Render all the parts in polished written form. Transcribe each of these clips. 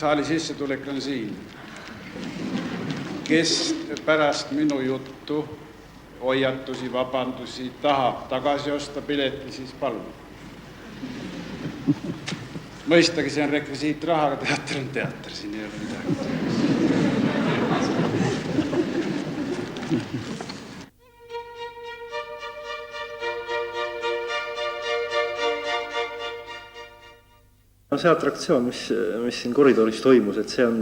saali sissetulek on siin. Kes pärast minu juttu, hoiatusi, vabandusi tahab tagasi osta pileti, siis palun. Mõistagi see on rekvisiitraha, aga teater on teater, siin ei ole midagi. See atraktsioon, mis siin koridoris toimus, et see on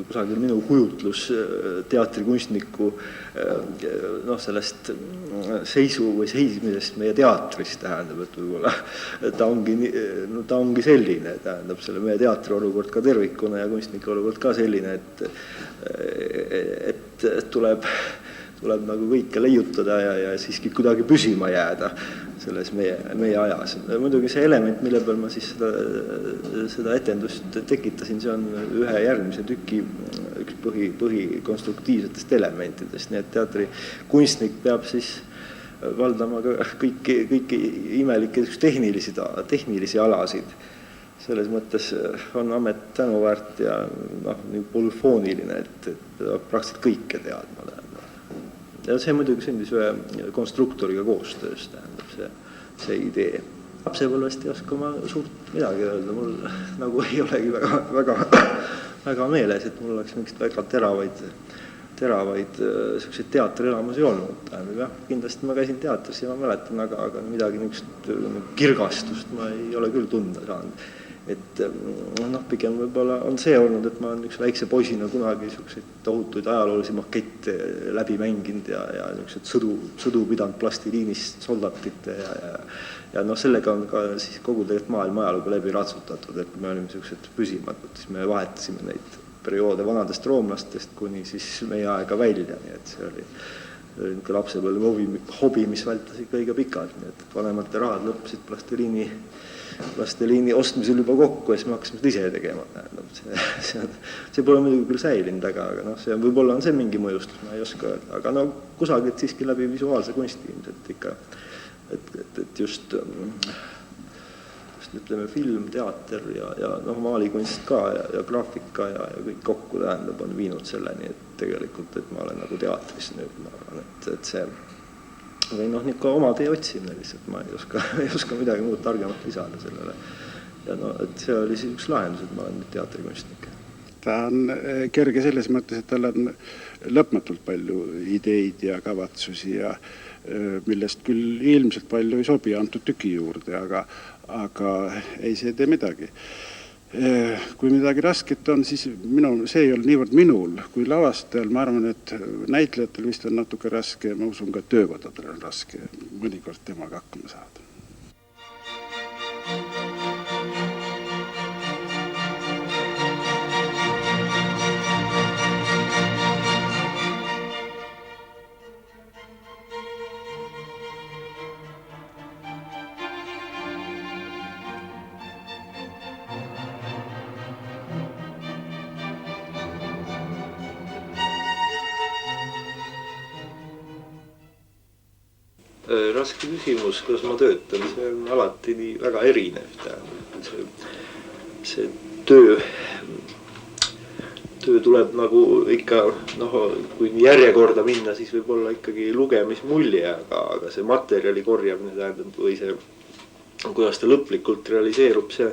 kusagil minu kujutlus teatrikunstniku sellest seisu või seismisest meie teatris, tähendab, et võib-olla ta ongi selline, tähendab selle meie teatri olukord ka tervikuna ja kunstnike olukord ka selline, et tuleb nagu kõike leiutada ja siiski kuidagi püsima jääda selles meie ajas. Muidugi see element, mille peal ma siis seda etendust tekitasin, see on ühe järgmise tüki üks põhikonstruktiivsetest elementidest, nii et teatrikunstnik peab siis valdama kõiki imelikke tehnilisi alasid. Selles mõttes on amet tänuväärt ja nii polüfooniline, et praktiliselt kõike teadma. Ja see muidugi sündis ühe konstruktoriga koostöös, tähendab see idee. Lapsepõlvest ei oska ma suurt midagi öelda, mul nagu ei olegi väga meeles, et mul oleks mingit väga teravaid selliseid teatrielamusi olnud. Kindlasti ma käisin teatris ja ma mäletan, aga midagi niisugust kirgastust ma ei ole küll tunda saanud. Et pigem võib-olla on see olnud, et ma olen üks väikse poisina kunagi tohutuid ajaloolisi makette läbi mänginud ja sõdu pidanud plastiliinist soldatite ja sellega on ka siis kogu tegelikult maailma ajalugu läbi ratsutatud, et me olime sellised püsimatud, siis me vahetasime neid perioode vanadest roomlastest kuni siis meie aega välja, nii et see oli lapsepõlve hobi, mis vältas ikka õige pikalt, nii et vanemate rahad lõppesid plastiliini ostmisel juba kokku ja siis me hakkasime seda ise tegema. See pole muidugi küll säilinud, aga võib-olla on see mingi mõjustus, ma ei oska öelda, aga kusagilt siiski läbi visuaalse kunsti ilmselt ikka, et just ütleme film, teater ja maalikunst ka ja graafika ja kõik kokku tähendab on viinud selleni, et tegelikult, et ma olen nagu teatris nüüd, ma arvan, et see või niisugune oma tee otsimine lihtsalt, ma ei oska midagi muud targemat lisada sellele. Ja et see oli siis üks lahendus, et ma olen nüüd teatrikunstnik. Ta on kerge selles mõttes, et tal on lõpmatult palju ideid ja kavatsusi ja millest küll ilmselt palju ei sobi antud tüki juurde, aga ei see tee midagi. Kui midagi rasket on, siis see ei ole niivõrd minul kui lavastajal. Ma arvan, et näitlejatel vist on natuke raske, ma usun ka töökodadel on raske mõnikord temaga hakkama saada. Raske küsimus, kuidas ma töötan, see on alati nii väga erinev. See töö tuleb nagu ikka, kui järjekorda minna, siis võib olla ikkagi lugemismulje, aga see materjali korjamine tähendab või see, kuidas ta lõplikult realiseerub, see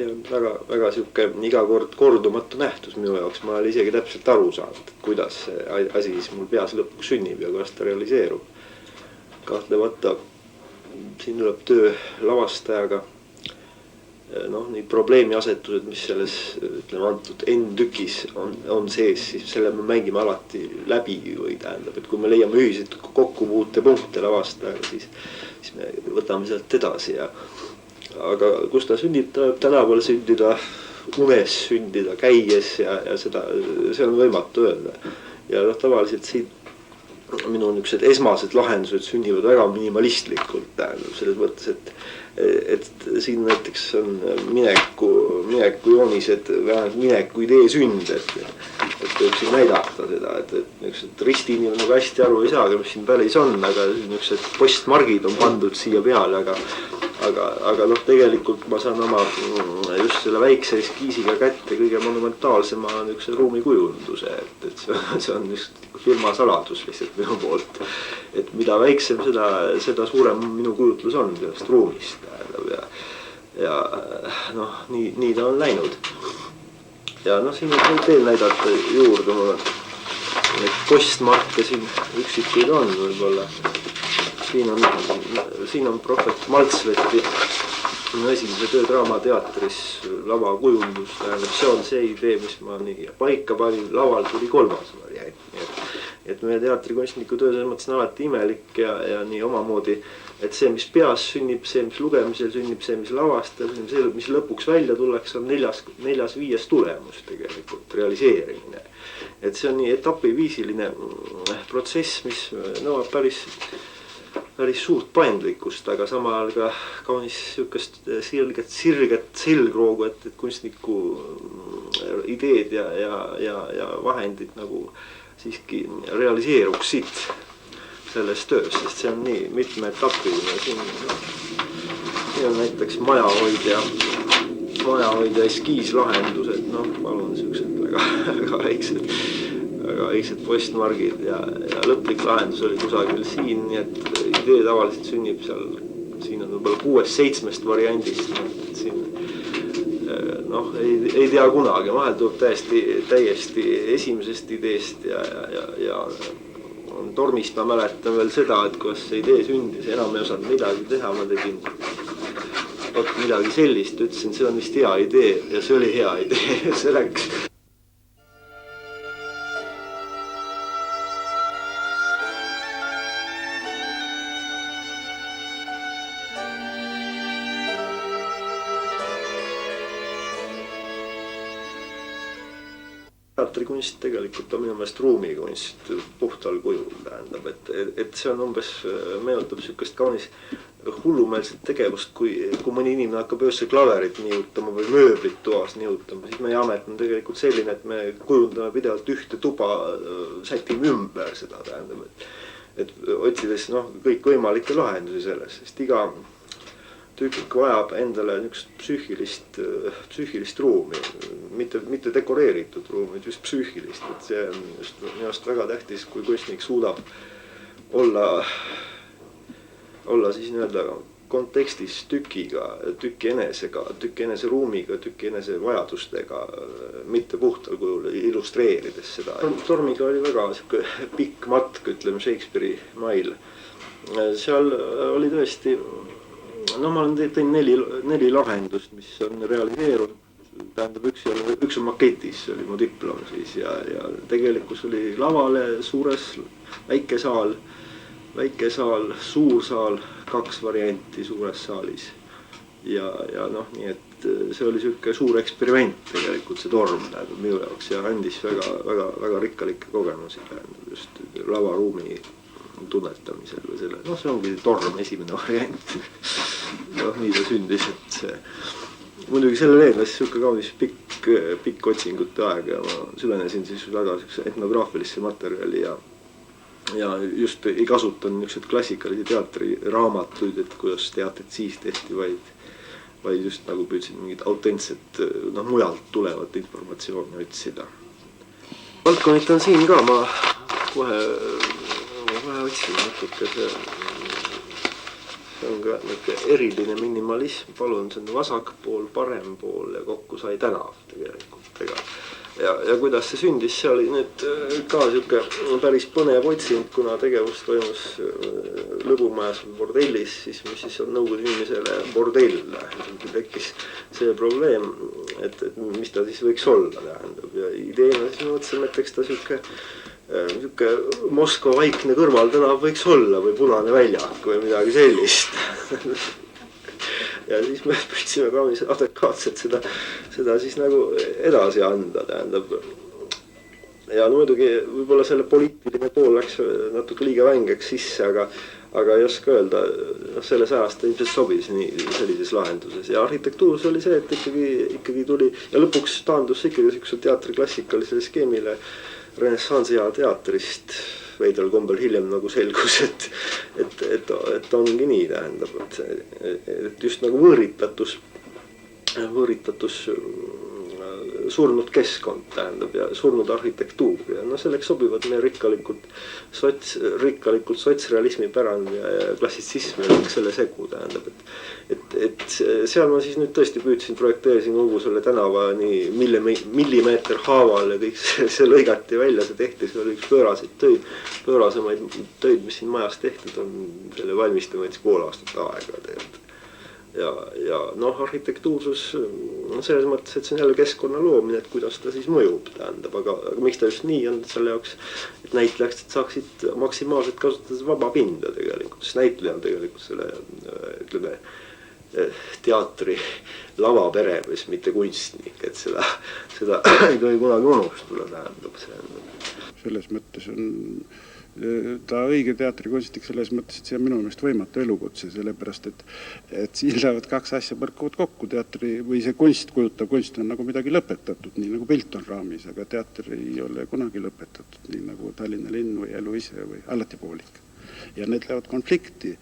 on väga siuke iga kord kordumatu nähtus minu jaoks. Ma olen isegi täpselt aru saanud, kuidas see asi siis mul peas lõpuks sünnib ja kuidas ta realiseerub. Kahtlemata siin tuleb töö lavastajaga, nii probleemi asetused, mis selles antud N-tükis on sees, siis selle me mängime alati läbi või tähendab, et kui me leiame ühiseid kokkupuutepunkte lavastajaga, siis me võtame sealt edasi. Aga kus ta sünnib, ta võib tänaval sündida, unes sündida, käies ja see on võimatu öelda. Ja tavaliselt siin minu niisugused esmased lahendused sünnivad väga minimalistlikult, tähendab selles mõttes, et siin näiteks on mineku joonised, vähemalt mineku idee sünd, et võib siin näidata seda, et niisugused ristiinimene nagu hästi aru ei saagi, mis siin päris on, aga niisugused postmargid on pandud siia peale, aga noh, tegelikult ma saan oma just selle väikse eskiisiga kätte kõige monumentaalsema niisuguse ruumikujunduse, et see on just firma saladus lihtsalt minu poolt. Et mida väiksem, seda suurem minu kujutlus on sellest ruumist. Ja noh, nii ta on läinud. Ja noh, siin võib veel näidata juurde, mul on neid postmarke siin üksikuid on võib-olla. Siin on Prohvet Maltsveti esimese töö Draamateatris lavakujundus, see on see idee, mis ma nii paika panin, laval tuli 3. variant. Et meie teatrikunstniku töö selles mõttes on alati imelik ja nii omamoodi, et see, mis peas sünnib, see, mis lugemisel sünnib, see, mis lavastel, see, mis lõpuks välja tullakse, on 4-5 tulemus tegelikult, realiseerimine. Et see on nii etapiviisiline protsess, mis nõuab päris suurt paindlikkust, aga samal ajal ka kaunis sihukest sirget selgroogu, et kunstniku ideed ja vahendid nagu siiski realiseeruksid selles töös, sest see on nii mitmeetapiline. Siin on näiteks majahoidja eskiislahendused, noh, palun siuksed väga väiksed postmargid ja lõplik lahendus oli kusagil siin, nii et idee tavaliselt sünnib seal, siin on võib-olla 6-7 variandist, siin noh, ei tea kunagi, vahel tuleb täiesti esimesest ideest ja tormist ma mäletan veel seda, et kuidas see idee sündis, enam ei osanud midagi teha, ma tegin midagi sellist, ütlesin, see on vist hea idee ja see oli hea idee, see läks. Teatrikunst tegelikult on minu meelest ruumikunst puhtal kujul, tähendab, et see on umbes, meenutab sihukest kaunis hullumeelset tegevust, kui mõni inimene hakkab öösse klaverit nihutama või mööblit toas nihutama, siis meie amet on tegelikult selline, et me kujundame pidevalt ühte tuba, sätime ümber seda, tähendab, et otsides kõikvõimalikke lahendusi selles, sest iga tükik vajab endale niisugust psüühilist ruumi, mitte dekoreeritud ruumi, just psüühilist, et see on just minu arust väga tähtis, kui kunstnik suudab olla siis nii-öelda kontekstis tükiga, tüki enese ruumiga, tüki enese vajadustega, mitte puhtal kujul illustreerides seda. Tormiga oli väga pikk matk, ütleme Shakespeare'i mail. Seal oli tõesti, ma tõin 4 lahendust, mis on realiseerunud. Tähendab, üks on maketis, see oli mu diplom siis ja tegelikkus oli lavale, suures, väike saal, suur saal, 2 varianti suures saalis. Ja nii, et see oli sihuke suur eksperiment tegelikult, see torm minu jaoks ja andis väga rikkalikke kogemusi, just lavaruumi tunnetamisel või selle. See ongi torm, esimene variant. Nii ta sündis, et see muidugi sellele eelnes sihuke kaunis pikk otsingute aeg ja ma süvenesin siis väga etnograafilisse materjali ja just ei kasutanud niisugused klassikalisi teatriraamatuid, et kuidas teatrit siis tehti, vaid just nagu püüdsin mingit autentset, mujalt tulevat informatsiooni otsida. Valdkonnit on siin ka, ma kohe otsin natuke see on ka eriline minimalism, palun, see on vasak pool, parem pool ja kokku sai tänav tegelikult. Ja kuidas see sündis, see oli nüüd ka sihuke päris põnev otsinud, kuna tegevus toimus Lõbumajas bordellis, siis on nõukogude inimesele bordell. Tekkis see probleem, et mis ta siis võiks olla, tähendab. Ja ideena siis mõtlesin, et eks ta sihuke Moskva vaikne kõrvaltänav võiks olla või Punane väljak või midagi sellist. Ja siis me püüdsime kaunis adekvaatselt seda siis nagu edasi anda, tähendab. Ja muidugi võib-olla selle poliitiline pool läks natuke liiga vängeks sisse, aga ei oska öelda, selles ajast ilmselt sobis nii sellises lahenduses. Ja arhitektuuris oli see, et ikkagi tuli ja lõpuks taandus ikkagi siuksel teatri klassikalisele skeemile renessansi ja teatrist veidral kombel hiljem nagu selgus, et ongi nii, tähendab, et just nagu võõritatus surnud keskkond, tähendab, ja surnud arhitektuur ja no selleks sobivad meie rikkalikult sotsrealismi pärand ja klassitsism ja selle segu, tähendab, et seal ma siis nüüd tõesti püüdsin, projekteerisin kogu selle tänava nii millimeeter haaval ja kõik see lõigati välja, see tehti, see oli üks pöörasemaid töid, mis siin majas tehtud on, selle valmistama võttis pool aastat aega tegelikult. Ja noh, arhitektuursus on selles mõttes, et see on jälle keskkonna loomine, et kuidas ta siis mõjub, tähendab, aga miks ta just nii on selle jaoks, et näitlejaks saaksid maksimaalselt kasutades vaba pinda tegelikult, sest näitleja on tegelikult selle, ütleme, teatri lavaperemees, mitte kunstnik, et seda ei tohi kunagi unustada, tähendab see. Selles mõttes on ta õige teatrikunstnik selles mõttes, et see on minu meelest võimatu elukutse, sellepärast, et siin lähevad kaks asja põrkuvad kokku, teatri või see kujutav kunst on nagu midagi lõpetatud, nii nagu pilt on raamis, aga teater ei ole kunagi lõpetatud, nii nagu Tallinna linn või elu ise või alati poolik. Ja need lähevad konflikti.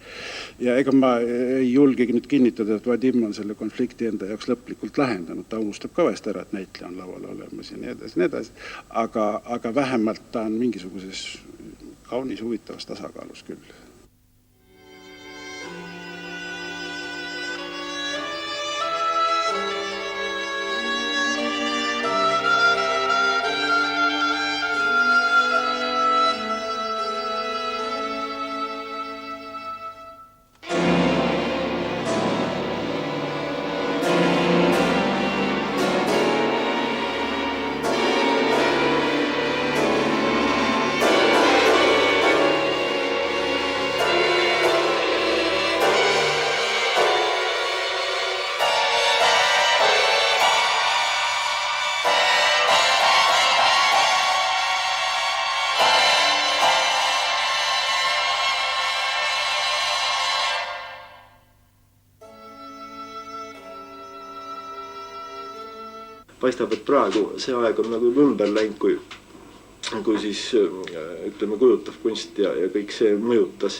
Ja ega ma ei julgegi nüüd kinnitada, et Vadim on selle konflikti enda jaoks lõplikult lahendanud. Ta unustab ka vahest ära, et näitleja on laval olemas ja nii edasi. Aga vähemalt ta on mingisuguses kaunis huvitavas tasakaalus küll. Paistab, et praegu see aeg on nagu ümber läinud, kui siis ütleme kujutav kunst ja kõik see mõjutas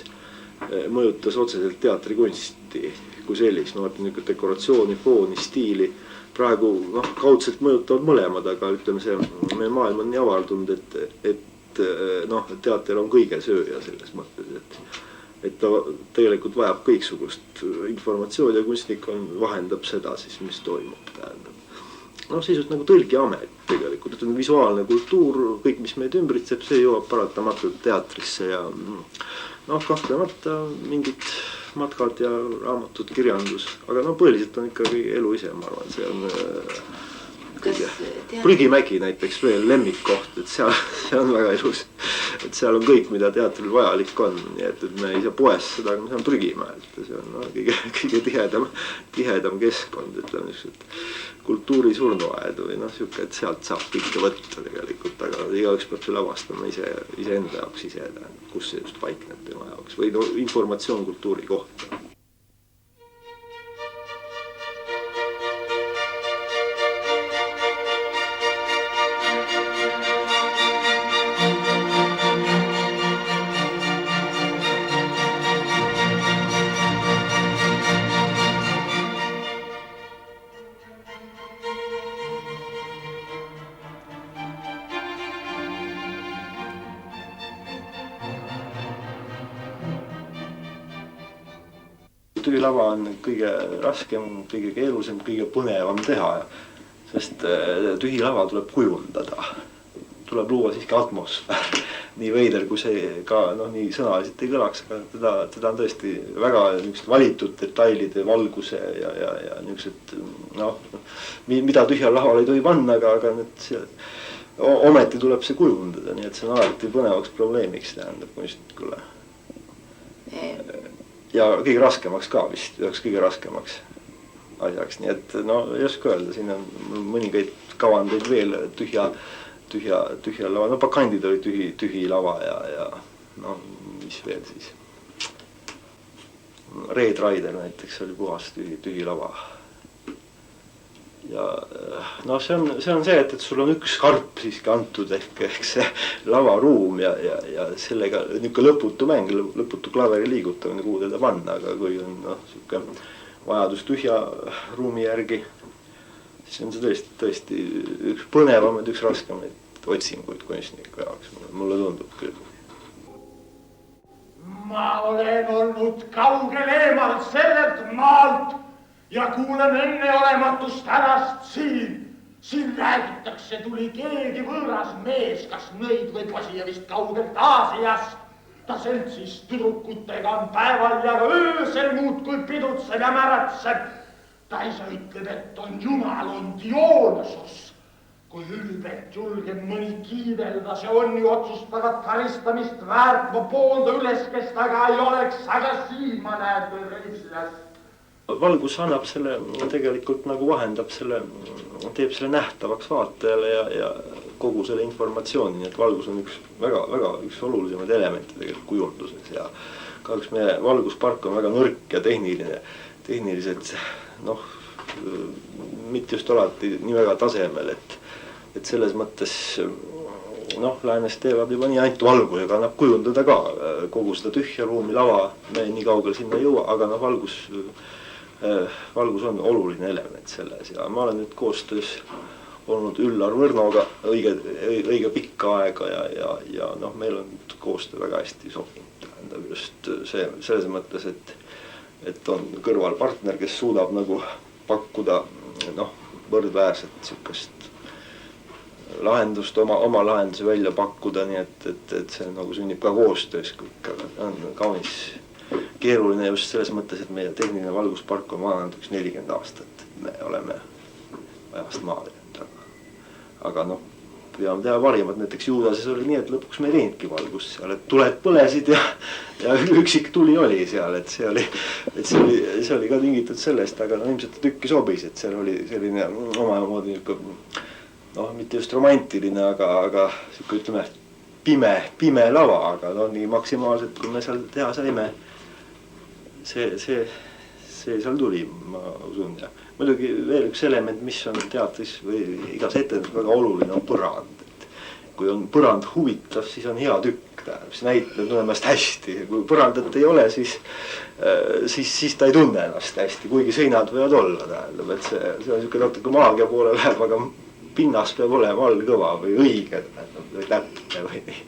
otseselt teatrikunsti kui sellist, no vaata dekoratsiooni, fooni, stiili. Praegu kaudselt mõjutavad mõlemad, aga ütleme see, meie maailm on nii avardunud, et teater on kõige sööja selles mõttes, et ta tegelikult vajab kõiksugust informatsiooni ja kunstnik vahendab seda siis, mis toimub, tähendab. Sisult nagu tõlgiamet tegelikult, et on visuaalne kultuur, kõik, mis meid ümbritseb, see jõuab paratamatult teatrisse ja kahtlemata mingid matkad ja raamatud, kirjandus, aga põhiliselt on ikkagi elu ise, ma arvan, see on Prügimägi näiteks veel lemmikkoht, et seal on väga ilus, et seal on kõik, mida teatril vajalik on, nii et me ei saa poes seda, aga me saame Prügimäelt ja see on kõige tihedam keskkond, ütleme kultuuri surnuaed või siuke, et sealt saab kõike võtta tegelikult, aga igaüks peab selle avastama iseenda jaoks ise, kus see just paikneb tema jaoks või informatsioon kultuuri kohta. Tühilava on kõige raskem, kõige keelusem, kõige põnevam teha, sest tühilava tuleb kujundada. Tuleb luua siiski atmosfäär. Nii veider, kui see ka nii sõnaliselt ei kõlaks, aga teda on tõesti väga valitud detailide, valguse ja niisugused, mida tühjal laval ei tohi panna, aga ometi tuleb see kujundada, nii et see on alati põnevaks probleemiks, tähendab kunstnikule. Ja kõige raskemaks ka vist, üheks kõige raskemaks asjaks, nii et ei oska öelda, siin on mõningaid kavandeid veel tühja lava, Bakandid oli tühi lava ja mis veel siis. Red Rider näiteks oli puhas tühi lava. ja noh, see on see, et sul on üks karp siiski antud ehk see lavaruum ja sellega niisugune lõputu mäng, lõputu klaveri liigutamine, kuhu teda panna, aga kui on niisugune vajadus tühja ruumi järgi, siis on see tõesti üks põnevamaid, üks raskemaid otsinguid kunstniku jaoks, mulle tundub küll. Ma olen olnud kaugel eemal sellelt maalt ja kuulen enneolematust hädast siin. Siin räägitakse, tuli keegi võõras mees, kas nõid või posi ja vist kaugelt Aasiast. Ta seltsis tüdrukutega on päeval ja öösel muudkui pidutseb ja märatseb. Ta ise ütleb, et on Jumal, on Dionysos. Kui ülbelt julgeb mõni kiidelda, see on ju otsustavat karistamist väärt, ma poolda üles, kes taga ei oleks, aga siin ma näen veel reislas. Valgus annab selle, tegelikult nagu vahendab selle, teeb selle nähtavaks vaatajale ja kogu selle informatsiooni, nii et valgus on üks väga üks olulisemaid elemente tegelikult kujunduses ja kahjuks meie valguspark on väga nõrk ja tehniliselt mitte just alati nii väga tasemel, et selles mõttes läänes teevad juba nii ainult valgusega annab kujundada ka kogu seda tühja ruumi, lava, me nii kaugel sinna ei jõua, aga valgus on oluline element selles ja ma olen nüüd koostöös olnud Üllar Võrnoga õige pikka aega ja meil on koostöö väga hästi sobinud. Tähendab just selles mõttes, et on kõrvalpartner, kes suudab nagu pakkuda võrdväärset niisugust lahendust, oma lahendusi välja pakkuda, nii et see nagu sünnib ka koostöös, kui ikka on kaunis keeruline just selles mõttes, et meie tehniline valguspark on vananud 40 aastat. Me oleme ajast maale jäänud, aga püüame teha parimat. Näiteks Juudases oli nii, et lõpuks me ei teinudki valgust seal, et tuled põlesid ja üksik tuli oli seal, et see oli ka tingitud sellest, aga ilmselt tükki sobis, et seal oli selline omamoodi mitte just romantiline, aga ütleme pime lava, aga nii maksimaalselt, kui me seal teha saime, see seal tuli, ma usun. Ja muidugi veel üks element, mis on teatris või igas etendus väga oluline, on põrand. Kui on põrand huvitav, siis on hea tükk, siis näitlejad tunneb ennast hästi. Kui põrandat ei ole, siis ta ei tunne ennast hästi, kuigi seinad võivad olla. Tähendab, et see on niisugune natuke maagia poole läheb, aga pinnas peab olema all kõva või õige, või täpne või nii.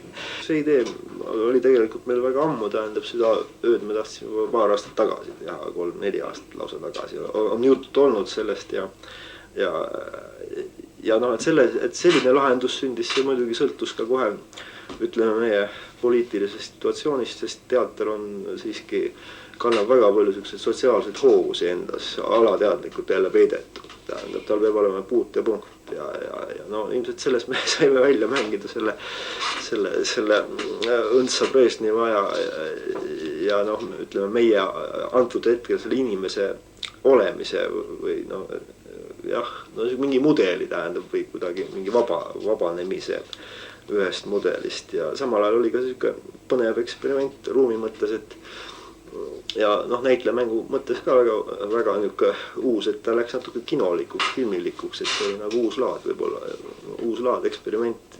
See idee oli tegelikult meil väga ammu, tähendab seda ööd me tahtsime paar aastat tagasi teha, 3-4 aastat lausa tagasi. On juttu olnud sellest ja et selline lahendus sündis, see muidugi sõltus ka kohe, ütleme meie poliitilisest situatsioonist, sest teater on siiski, kannab väga palju sotsiaalseid hoovusi endas, alateadlikult jälle peidetud. Tähendab, tal peab olema puutepunkt ja ilmselt selles me saime välja mängida selle õndsa Brežneva ja ütleme meie antud hetkel selle inimese olemise või mingi mudeli tähendab või kuidagi mingi vabanemise ühest mudelist ja samal ajal oli ka selline põnev eksperiment ruumi mõttes, et ja näitlejamängu mõttes ka väga niisugune uus, et ta läks natuke kinolikuks, filmilikuks, et see oli nagu uus laad võib-olla, uus laad eksperiment,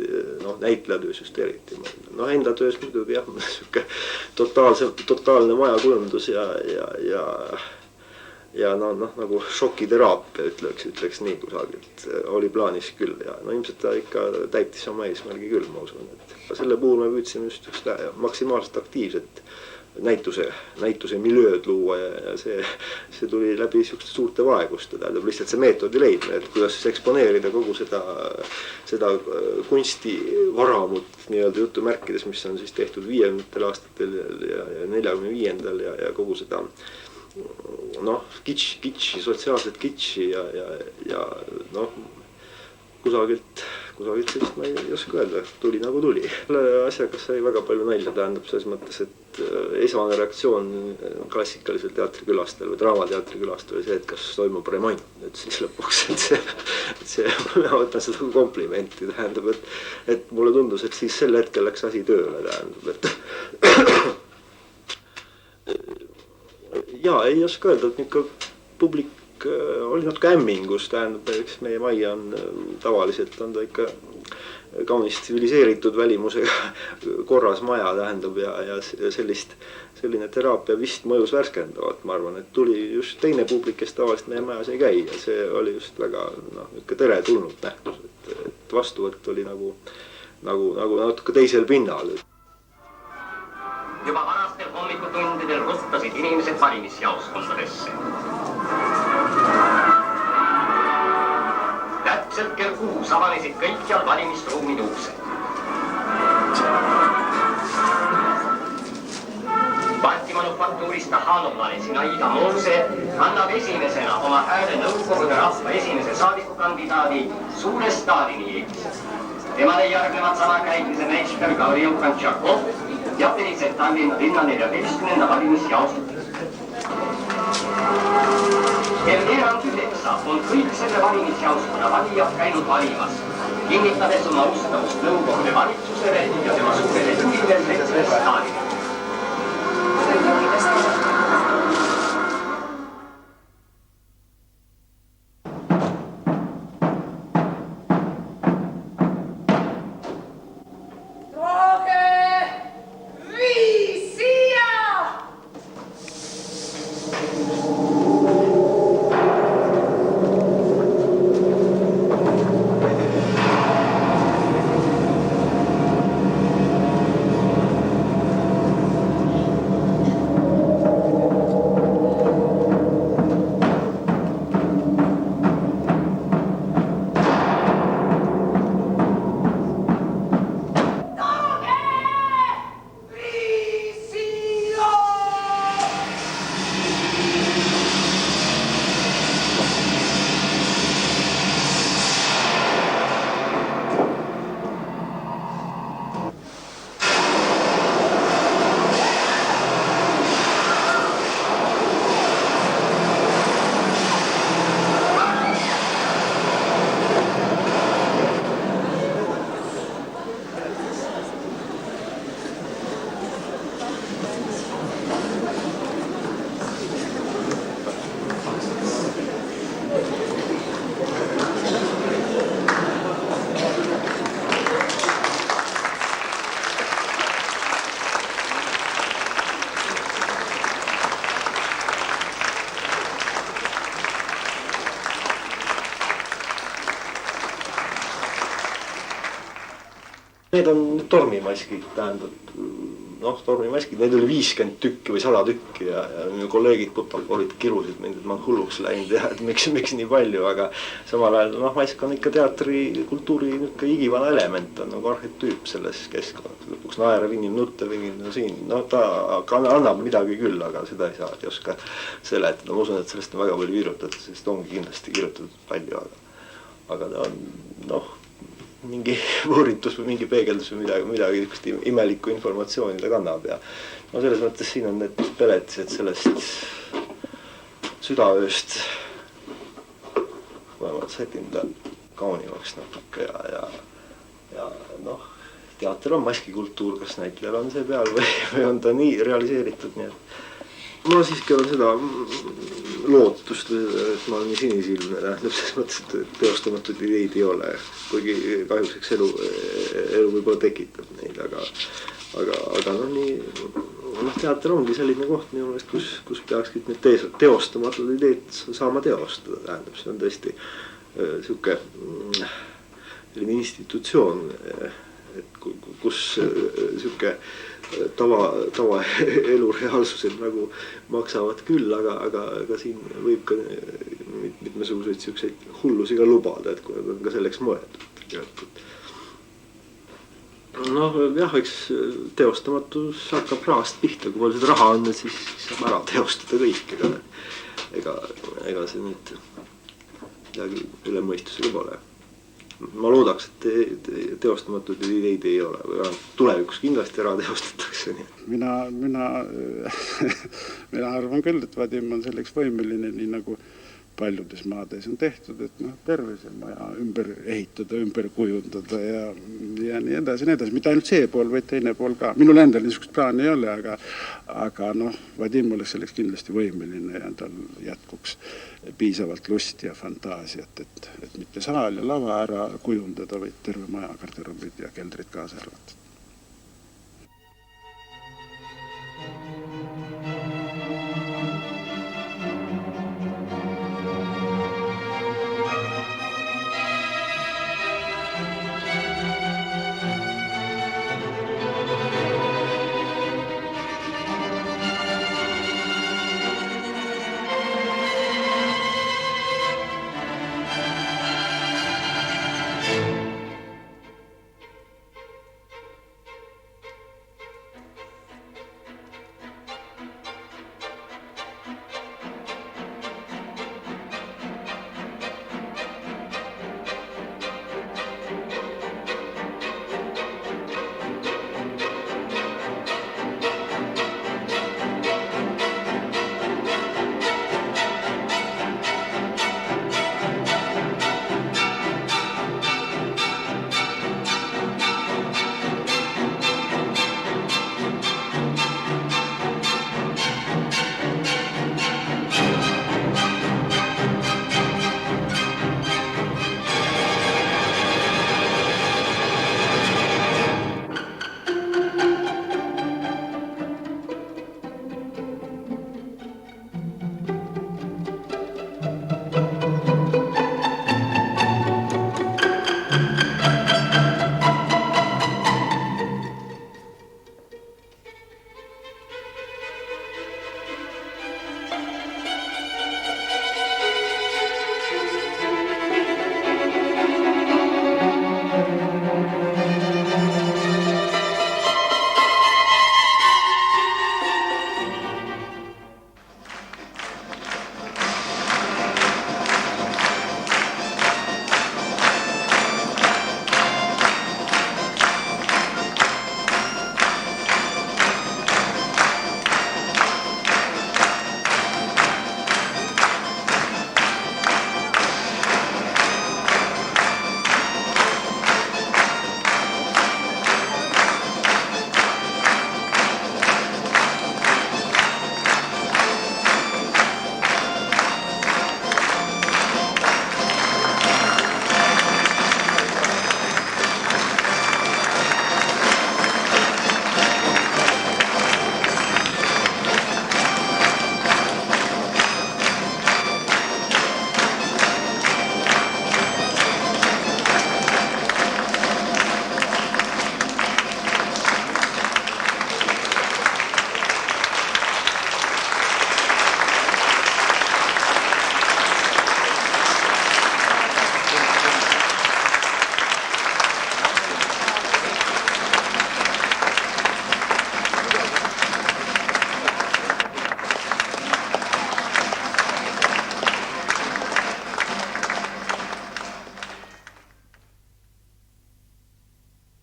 näitlejatöös just eriti. Enda töös muidugi jah, niisugune totaalne majakujundus ja nagu šokiteraapia ütleks nii kusagilt oli plaanis küll ja ilmselt ta ikka täitis oma eesmärgi küll, ma usun, et selle puhul me püüdsime just maksimaalselt aktiivset näituse miljööd luua ja see tuli läbi niisuguste suurte vaeguste, tähendab lihtsalt see meetodi leidmine, et kuidas siis eksponeerida kogu seda kunstivaramut nii-öelda jutumärkides, mis on siis tehtud 50. aastatel ja 45. ja kogu seda kitši, sotsiaalset kitši ja kusagilt sellist ma ei oska öelda, tuli nagu tuli. Selle asjaga sai väga palju nalja, tähendab selles mõttes, et esmane reaktsioon klassikalisel teatrikülastel või draamateatrikülastel oli see, et kas toimub remont nüüd siis lõpuks, et see ma võtan seda komplimenti, tähendab, et mulle tundus, et siis sel hetkel läks asi tööle, tähendab, et ja ei oska öelda, et niisugune publik oli natuke hämmingus, tähendab, eks meie majja on tavaliselt on ta ikka kaunis tsiviliseeritud välimusega korras maja, tähendab, ja selline teraapia vist mõjus värskendavalt, ma arvan, et tuli just teine publik, kes tavaliselt meie majas ei käi ja see oli just väga tere tulnud nähtus, et vastuvõtt oli nagu natuke teisel pinnal. Juba vanastel hommikutundidel ruttasid inimesed valimisjaoskondadesse. Täpselt kell 6 avanesid kõikjal valimisruumid uksed. Balti manufaktuurist Hanovlane Zinaida Moose annab esimesena oma hääle nõukogude rahva esimese saadikukandidaadi suure Stalini ees. Temale järgnevad sama käimise Metšper Gavril Kantšakov ja teised Tallinna linna 14. valimisjaostud. Kell 9 on kõik selle valimisjaoskonna valijad käinud valimas, kinnitades oma ustavust nõukogude valitsusele ja tema suurele juhile Metšper Stalinile. Need on tormimaskid, tähendab, tormimaskid, neid oli 50 tükki või 100 tükki ja minu kolleegid putapoolid kirusid mind, et ma olen hulluks läinud ja et miks nii palju, aga samal ajal, mask on ikka teatri, kultuuri igivana element, on nagu arhetüüp selles keskkonnas. Lõpuks naerav inimene, nuttev inimene siin, ta annab midagi küll, aga seda ei oska seletada. Ma usun, et sellest on väga palju kirjutatud, sest ongi kindlasti kirjutatud palju, aga ta on, mingi võõritus või mingi peegeldus või midagi imelikku informatsiooni ta kannab ja selles mõttes siin on need peletised sellest südaööst vähemalt sätinda kaunimaks natuke ja teater on maskikultuur, kas näitlejal on see peal või on ta nii realiseeritud, nii et ma siiski olen seda lootust, et ma olen nii sinisilmne, tähendab selles mõttes, et teostamatud ideid ei ole, kuigi kahjuks elu võib-olla tekitab neid, aga teater ongi selline koht minu meelest, kus peakski need teostamatud ideed saama teostada, tähendab, see on tõesti selline institutsioon, et kus sihuke tava elu reaalsused nagu maksavad küll, aga siin võib ka mitmesuguseid siukseid hullusi ka lubada, et kui on ka selleks mõeldud. Jah, eks teostamatus hakkab rahast pihta, kui palju seda raha on, siis saab ära teostada kõik, ega see nüüd midagi üle mõistusega pole. Ma loodaks, et teostamatud ideid ei ole, või tulevikus kindlasti ära teostatakse. Mina arvan küll, et Vadim on selleks võimeline, nii nagu paljudes maades on tehtud, et terve see maja ümber ehitada, ümber kujundada ja nii edasi, mitte ainult see pool, vaid teine pool ka. Minul endal niisugust plaani ei ole, aga Vadim oleks selleks kindlasti võimeline ja tal jätkuks piisavalt lust ja fantaasiat, et mitte saal ja lava ära kujundada, vaid terve maja, garderoobid ja keldrid kaasa arvatud.